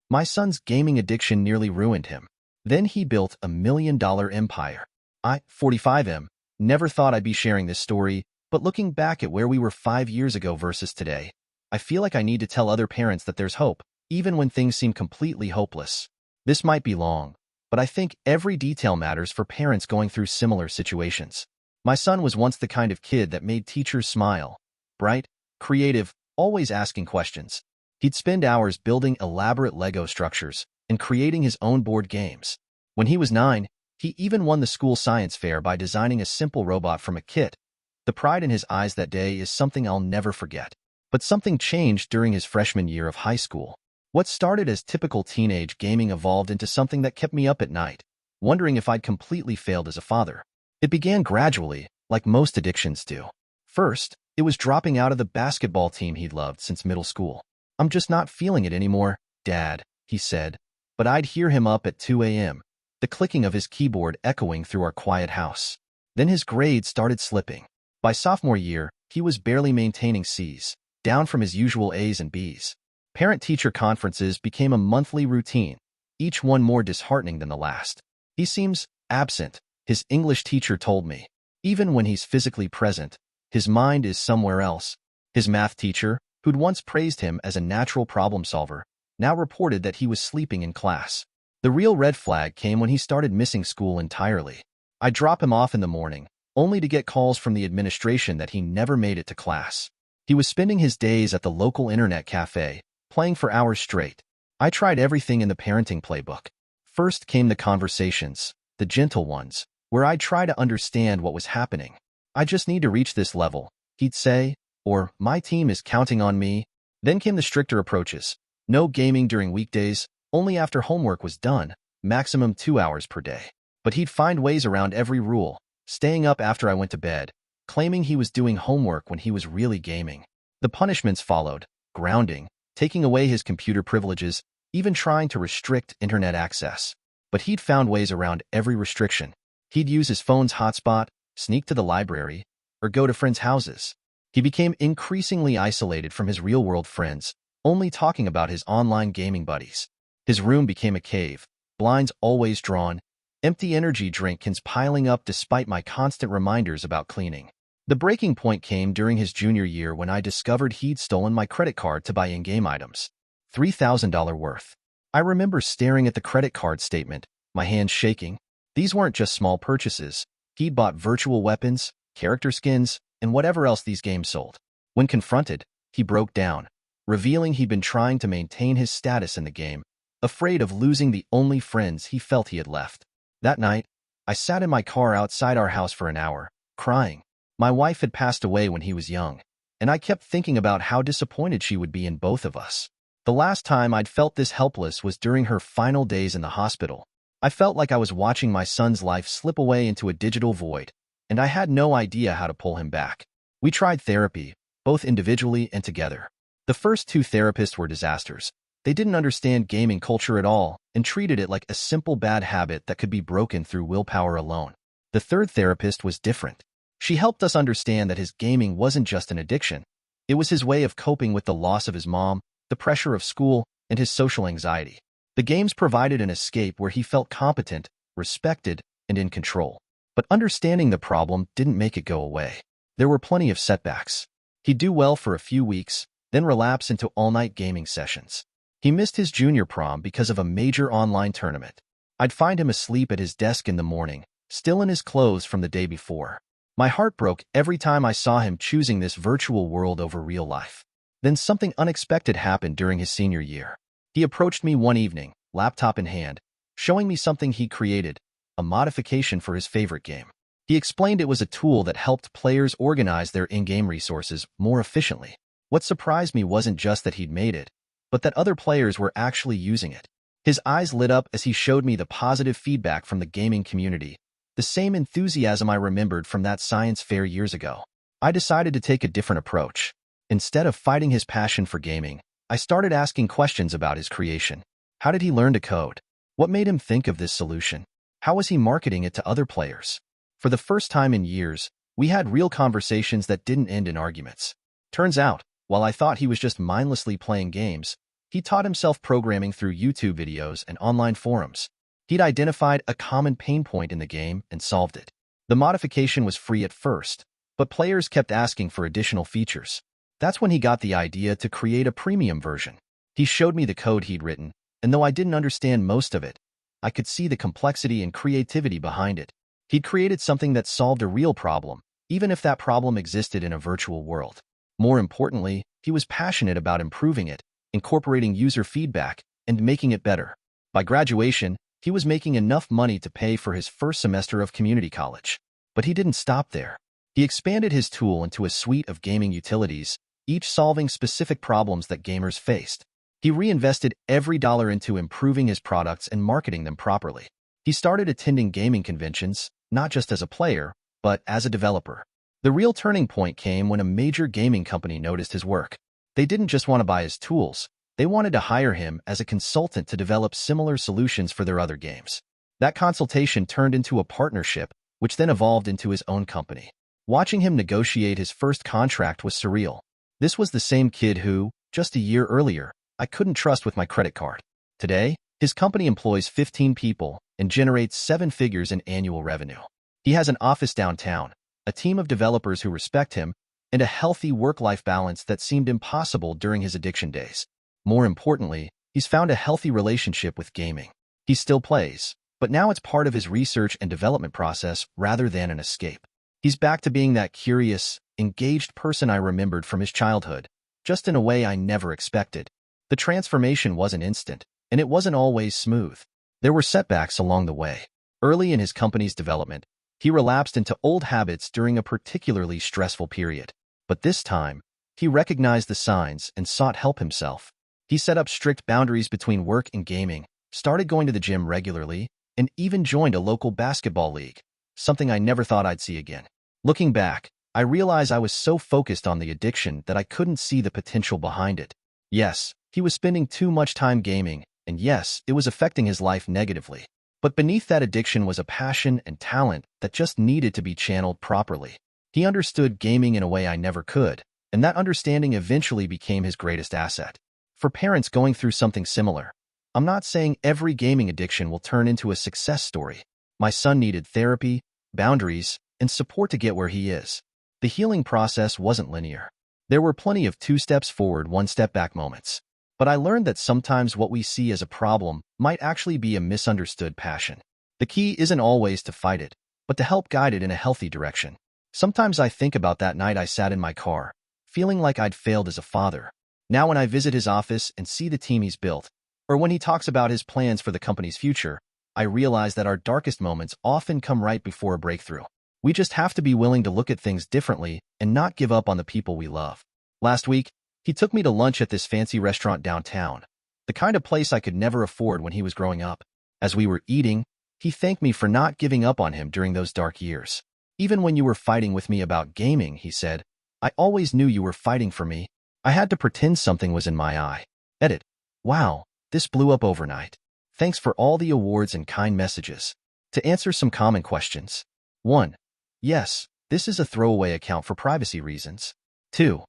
My son's gaming addiction nearly ruined him. Then he built a $1 million empire. I, 45M, never thought I'd be sharing this story, but looking back at where we were 5 years ago versus today, I feel like I need to tell other parents that there's hope, even when things seem completely hopeless. This might be long, but I think every detail matters for parents going through similar situations. My son was once the kind of kid that made teachers smile. Bright, creative, always asking questions. He'd spend hours building elaborate Lego structures and creating his own board games. When he was 9, he even won the school science fair by designing a simple robot from a kit. The pride in his eyes that day is something I'll never forget. But something changed during his freshman year of high school. What started as typical teenage gaming evolved into something that kept me up at night, wondering if I'd completely failed as a father. It began gradually, like most addictions do. First, it was dropping out of the basketball team he'd loved since middle school. "I'm just not feeling it anymore, Dad," he said. But I'd hear him up at 2 a.m., the clicking of his keyboard echoing through our quiet house. Then his grades started slipping. By sophomore year, he was barely maintaining C's, down from his usual A's and B's. Parent-teacher conferences became a monthly routine, each one more disheartening than the last. "He seems absent," his English teacher told me. "Even when he's physically present, his mind is somewhere else." His math teacher, who'd once praised him as a natural problem solver, now reported that he was sleeping in class. The real red flag came when he started missing school entirely. I'd drop him off in the morning, only to get calls from the administration that he never made it to class. He was spending his days at the local internet cafe, playing for hours straight. I tried everything in the parenting playbook. First came the conversations, the gentle ones, where I'd try to understand what was happening. "I just need to reach this level," he'd say, or "My team is counting on me." Then came the stricter approaches. No gaming during weekdays, only after homework was done, maximum 2 hours per day. But he'd find ways around every rule, staying up after I went to bed, claiming he was doing homework when he was really gaming. The punishments followed: grounding, taking away his computer privileges, even trying to restrict internet access. But he'd found ways around every restriction. He'd use his phone's hotspot, sneak to the library, or go to friends' houses. He became increasingly isolated from his real-world friends, only talking about his online gaming buddies. His room became a cave, blinds always drawn, empty energy drink cans piling up despite my constant reminders about cleaning. The breaking point came during his junior year when I discovered he'd stolen my credit card to buy in-game items. $3,000 worth. I remember staring at the credit card statement, my hands shaking. These weren't just small purchases. He'd bought virtual weapons, character skins, and whatever else these games sold. When confronted, he broke down, revealing he'd been trying to maintain his status in the game, afraid of losing the only friends he felt he had left. That night, I sat in my car outside our house for an hour, crying. My wife had passed away when he was young, and I kept thinking about how disappointed she would be in both of us. The last time I'd felt this helpless was during her final days in the hospital. I felt like I was watching my son's life slip away into a digital void, and I had no idea how to pull him back. We tried therapy, both individually and together. The first 2 therapists were disasters. They didn't understand gaming culture at all and treated it like a simple bad habit that could be broken through willpower alone. The third therapist was different. She helped us understand that his gaming wasn't just an addiction. It was his way of coping with the loss of his mom, the pressure of school, and his social anxiety. The games provided an escape where he felt competent, respected, and in control. But understanding the problem didn't make it go away. There were plenty of setbacks. He'd do well for a few weeks, then relapse into all-night gaming sessions. He missed his junior prom because of a major online tournament. I'd find him asleep at his desk in the morning, still in his clothes from the day before. My heart broke every time I saw him choosing this virtual world over real life. Then something unexpected happened during his senior year. He approached me one evening, laptop in hand, showing me something he created, a modification for his favorite game. He explained it was a tool that helped players organize their in-game resources more efficiently. What surprised me wasn't just that he'd made it, but that other players were actually using it. His eyes lit up as he showed me the positive feedback from the gaming community, the same enthusiasm I remembered from that science fair years ago. I decided to take a different approach. Instead of fighting his passion for gaming, I started asking questions about his creation. How did he learn to code? What made him think of this solution? How was he marketing it to other players? For the first time in years, we had real conversations that didn't end in arguments. Turns out, while I thought he was just mindlessly playing games, He taught himself programming through YouTube videos and online forums. He'd identified a common pain point in the game and solved it. The modification was free at first, but players kept asking for additional features. That's when he got the idea to create a premium version. He showed me the code he'd written, and though I didn't understand most of it, I could see the complexity and creativity behind it. He'd created something that solved a real problem, even if that problem existed in a virtual world. More importantly, he was passionate about improving it, incorporating user feedback, and making it better. By graduation, he was making enough money to pay for his first semester of community college. But he didn't stop there. He expanded his tool into a suite of gaming utilities, each solving specific problems that gamers faced. He reinvested every dollar into improving his products and marketing them properly. He started attending gaming conventions, not just as a player, but as a developer. The real turning point came when a major gaming company noticed his work. They didn't just want to buy his tools, they wanted to hire him as a consultant to develop similar solutions for their other games. That consultation turned into a partnership, which then evolved into his own company. Watching him negotiate his first contract was surreal. This was the same kid who, just a year earlier, I couldn't trust with my credit card. Today, his company employs 15 people and generates 7 figures in annual revenue. He has an office downtown, a team of developers who respect him, and a healthy work-life balance that seemed impossible during his addiction days. More importantly, he's found a healthy relationship with gaming. He still plays, but now it's part of his research and development process rather than an escape. He's back to being that curious, engaged person I remembered from his childhood, just in a way I never expected. The transformation wasn't instant, and it wasn't always smooth. There were setbacks along the way. Early in his company's development, he relapsed into old habits during a particularly stressful period. But this time, he recognized the signs and sought help himself. He set up strict boundaries between work and gaming, started going to the gym regularly, and even joined a local basketball league, something I never thought I'd see again. Looking back, I realized I was so focused on the addiction that I couldn't see the potential behind it. Yes, he was spending too much time gaming, and yes, it was affecting his life negatively. But beneath that addiction was a passion and talent that just needed to be channeled properly. He understood gaming in a way I never could, and that understanding eventually became his greatest asset. For parents going through something similar, I'm not saying every gaming addiction will turn into a success story. My son needed therapy, boundaries, and support to get where he is. The healing process wasn't linear. There were plenty of 2 steps forward, 1 step back moments. But I learned that sometimes what we see as a problem might actually be a misunderstood passion. The key isn't always to fight it, but to help guide it in a healthy direction. Sometimes I think about that night I sat in my car, feeling like I'd failed as a father. Now when I visit his office and see the team he's built, or when he talks about his plans for the company's future, I realize that our darkest moments often come right before a breakthrough. We just have to be willing to look at things differently and not give up on the people we love. Last week, he took me to lunch at this fancy restaurant downtown, the kind of place I could never afford when he was growing up. As we were eating, he thanked me for not giving up on him during those dark years. Even when you were fighting with me about gaming, he said, I always knew you were fighting for me. I had to pretend something was in my eye. Edit. Wow, this blew up overnight. Thanks for all the awards and kind messages. To answer some common questions. 1. Yes, this is a throwaway account for privacy reasons. 2.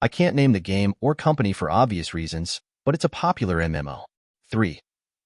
I can't name the game or company for obvious reasons, but it's a popular MMO. 3.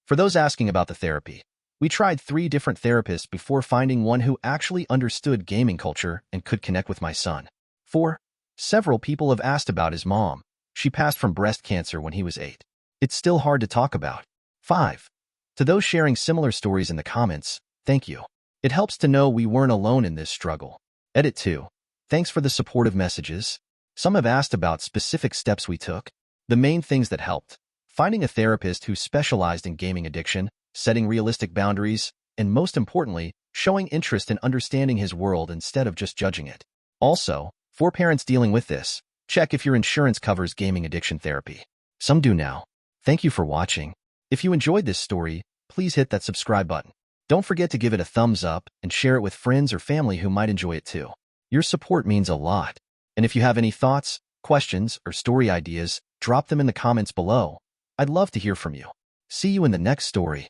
For those asking about the therapy, we tried 3 different therapists before finding one who actually understood gaming culture and could connect with my son. 4. Several people have asked about his mom. She passed from breast cancer when he was 8. It's still hard to talk about. 5. To those sharing similar stories in the comments, thank you. It helps to know we weren't alone in this struggle. Edit 2. Thanks for the supportive messages. Some have asked about specific steps we took. The main things that helped: finding a therapist who specialized in gaming addiction, setting realistic boundaries, and most importantly, showing interest in understanding his world instead of just judging it. Also, for parents dealing with this, check if your insurance covers gaming addiction therapy. Some do now. Thank you for watching. If you enjoyed this story, please hit that subscribe button. Don't forget to give it a thumbs up and share it with friends or family who might enjoy it too. Your support means a lot. And if you have any thoughts, questions, or story ideas, drop them in the comments below. I'd love to hear from you. See you in the next story.